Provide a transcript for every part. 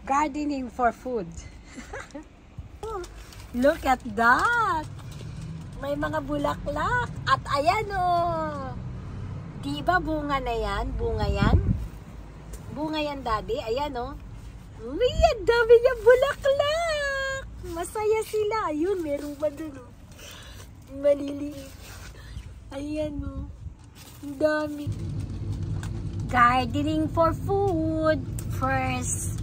Gardening for food. Look at that. May mga bulaklak. At ayan oh. Diba bunga na yan? Bunga yan? Bunga yan, Daddy. Ayan oh. Uy, ang dami niyang bulaklak. Masaya sila. Ayun, meron ba dun oh. Maliliit. Ayan oh. Ang dami. Gardening for food. First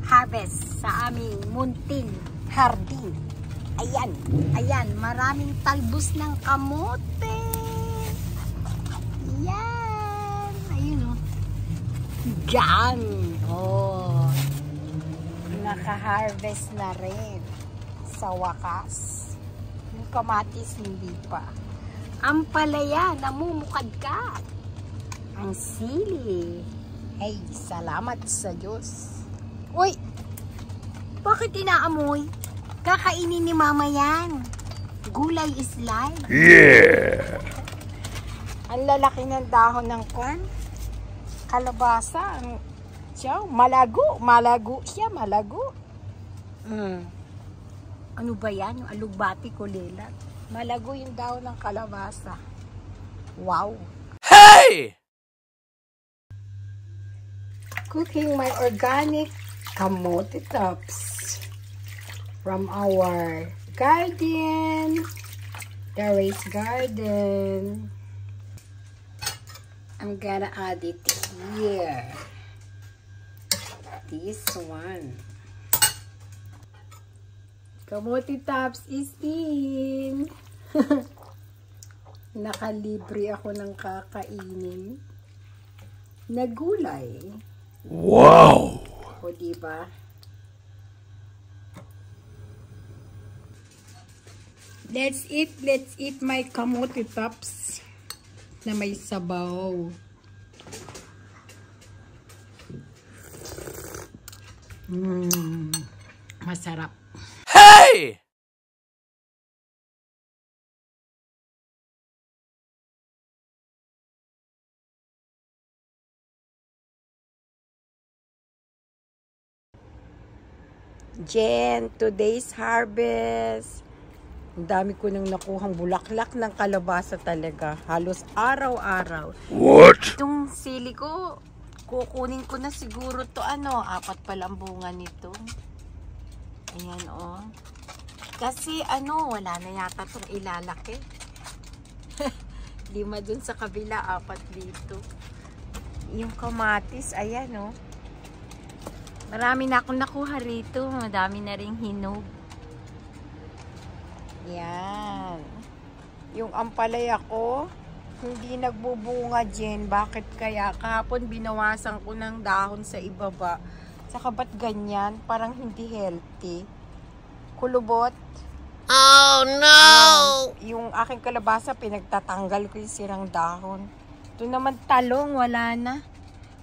harvest sa aming munting hardin. Ayan. Ayan. Maraming talbos ng kamote. Ayan. Ayun oh. Diyan. Oh. Naka-harvest na rin. Sa wakas. Yung kamatis hindi pa. Ang palaya, namumukadkad. Ang sili. Hey, salamat sa Diyos. Uy! Bakit inaamoy? Kakainin ni Mama yan. Gulay is life. Yeah! Ang lalaki ng dahon ng kwan. Kalabasa. Siya, malago. Malago siya, malago. Ano ba yan? Yung alugbati ko lelat. Malago yung dahon ng kalabasa. Wow! Hey! Cooking my organic kamote tops from our garden, terrace garden. I'm gonna add it here. This one. Kamote tops is in. Nakalibre ako ng kakainin na gulay. Wow! O diba? Let's eat my kamote tops na may sabaw. Masarap. Hey! Jen, today's harvest. Ang dami ko nang nakuhang bulaklak ng kalabasa talaga. Halos araw-araw. What? Itong sili ko, kukunin ko na siguro to ano. 4 palang bunga nito. Ayan oh. Kasi ano, wala na yata itong ilalaki. 5 dun sa kabila, 4 dito. Yung kamatis, ayan oh. Marami na akong nakuha rito. Madami na ring hinog. Yan. Yung ampalaya ko, hindi nagbubunga Jen. Bakit kaya? Kahapon binawasan ko ng dahon sa ibaba. Saka ba't ganyan? Parang hindi healthy. Kulubot. Oh no! Yung aking kalabasa, pinagtatanggal ko yung sirang dahon. Ito naman talong, wala na.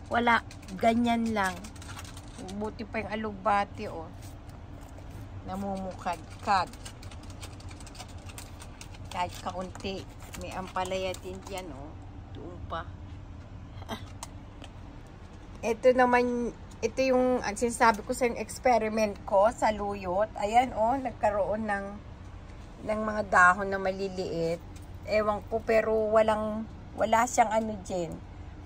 Wala. Ganyan lang. Buti pa yung alugbati, oh. Namumukad-kad. Kahit kaunti. May ampalaya din yan, oh. Doon pa. Ito naman, ito yung, sinasabi ko sa yung experiment ko sa luyot. Ayan, oh, nagkaroon ng mga dahon na maliliit. Ewan ko, pero wala siyang ano dyan.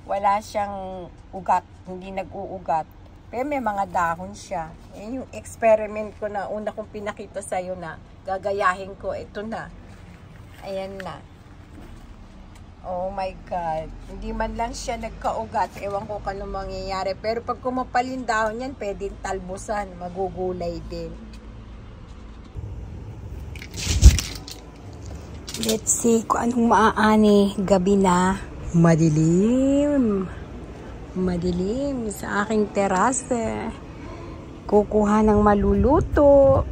Wala siyang ugat. Hindi nag-uugat. Pero may mga dahon siya. Yan yung experiment ko na una kong pinakita sa'yo na gagayahin ko. Ito na. Ayan na. Oh my God. Hindi man lang siya nagkaugat. Ewan ko kung mangyayari. Pero pag kumapalin dahon yan, pwedeng talbusan. Magugulay din. Let's see kung anong maaani. Gabi na. Madilim. Madilim sa aking terase. Kukuha ng maluluto.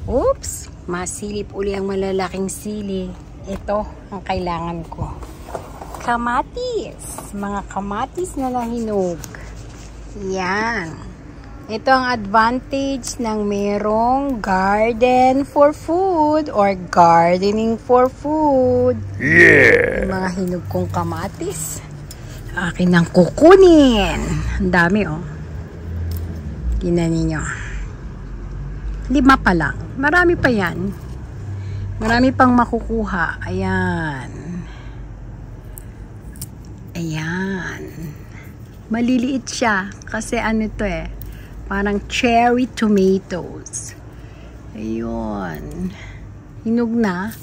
Oops, masilip uli ang malalaking sili. Ito ang kailangan ko. Kamatis. Mga kamatis na nahinog. Yan. Ito ang advantage ng merong garden for food or gardening for food. Yeah! Yung mga hinog kong kamatis. Akin ang kukunin. Ang dami, oh. Tingnan ninyo. 5 pa lang. Marami pa yan. Marami pang makukuha. Ayan. Ayan. Maliliit siya. Kasi ano to eh. Parang cherry tomatoes. Ayun. Hinog na.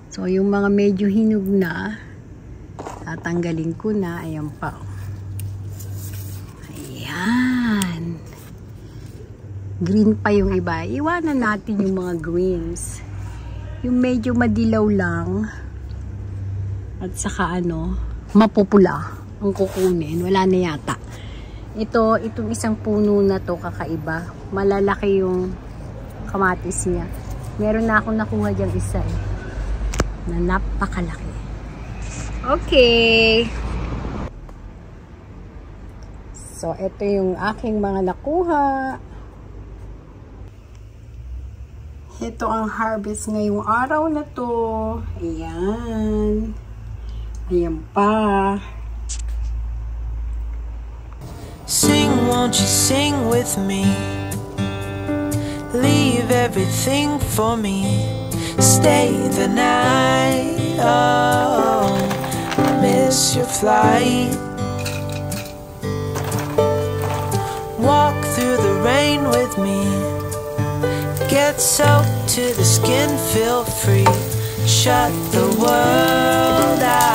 So, yung mga medyo hinog na, tatanggalin ko na. Ayan pa. Ayan. Green pa yung iba. Iwanan natin yung mga greens. Yung medyo madilaw lang. At saka ano, mapupula ang kukunin. Wala na yata. Itong isang puno na to kakaiba. Malalaki yung kamatis niya. Meron na akong nakuha diyang isa eh. Na napakalaki. Okay. So, ito yung aking mga nakuha. Ito ang harvest ngayong araw na to. Ayan. Ayan pa. Sing, won't you sing with me? Leave everything for me. Stay the night. Oh, miss your flight. Walk through the rain with me. Get soaked to the skin, feel free. Shut the world out.